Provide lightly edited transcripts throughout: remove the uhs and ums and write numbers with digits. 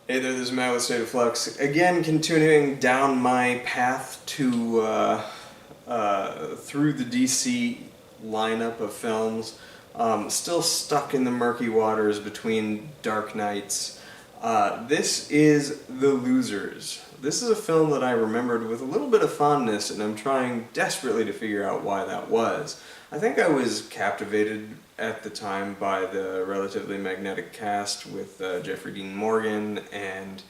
Hey there, this is Matt with State of Flux. Again, continuing down my path to through the DC lineup of films. Still stuck in the murky waters between Dark Knights. This is The Losers. This is a film that I remembered with a little bit of fondness, and I'm trying desperately to figure out why that was. I think I was captivated at the time by the relatively magnetic cast with Jeffrey Dean Morgan and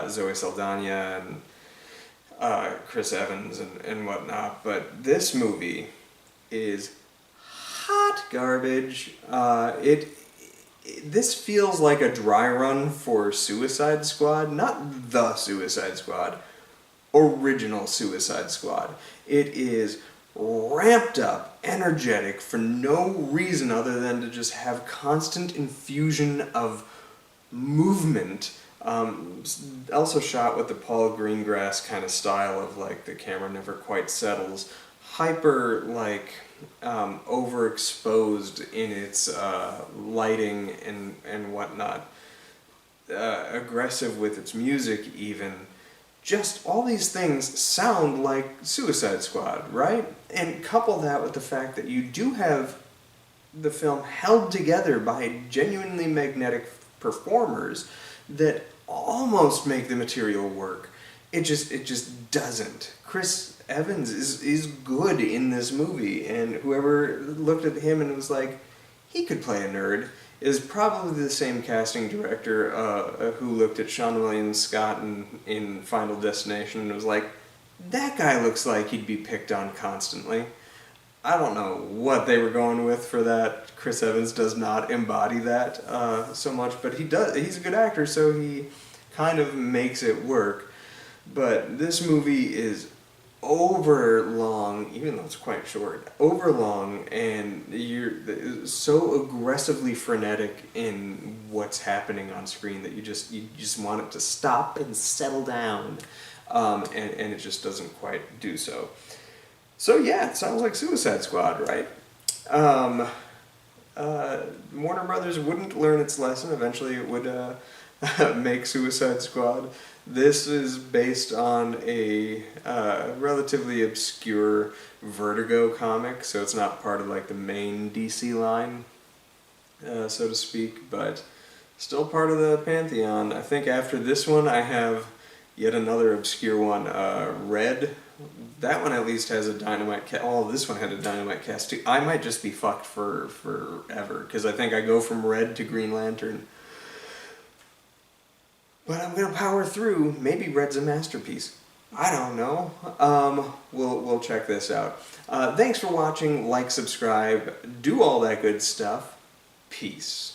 Zoe Saldana and Chris Evans and whatnot, but this movie is hot garbage. This feels like a dry run for Suicide Squad, not the Suicide Squad, original Suicide Squad. It is ramped up, energetic, for no reason other than to just have constant infusion of movement. Also shot with the Paul Greengrass kind of style of like the camera never quite settles. Hyper overexposed in its lighting and whatnot. Aggressive with its music even. Just all these things sound like Suicide Squad, right? And couple that with the fact that you do have the film held together by genuinely magnetic performers that almost make the material work. It just doesn't. Chris Evans is good in this movie, and whoever looked at him and was like, he could play a nerd, is probably the same casting director who looked at Sean William Scott in Final Destination and was like, that guy looks like he'd be picked on constantly. I don't know what they were going with for that. Chris Evans does not embody that so much, but he does. He's a good actor, so he kind of makes it work. But this movie is over long, even though it's quite short, over long, and you're so aggressively frenetic in what's happening on screen that you just want it to stop and settle down, and it just doesn't quite do so. So yeah, it sounds like Suicide Squad, right? Warner Brothers wouldn't learn its lesson. Eventually it would make Suicide Squad. This is based on a relatively obscure Vertigo comic, so it's not part of like the main DC line, so to speak, but still part of the pantheon. I think after this one I have yet another obscure one, Red. That one at least has a dynamite cast. Oh, this one had a dynamite cast too. I might just be fucked for forever, because I think I go from Red to Green Lantern. But I'm gonna power through. Maybe Red's a masterpiece. I don't know. We'll check this out. Thanks for watching. Like, subscribe, do all that good stuff. Peace.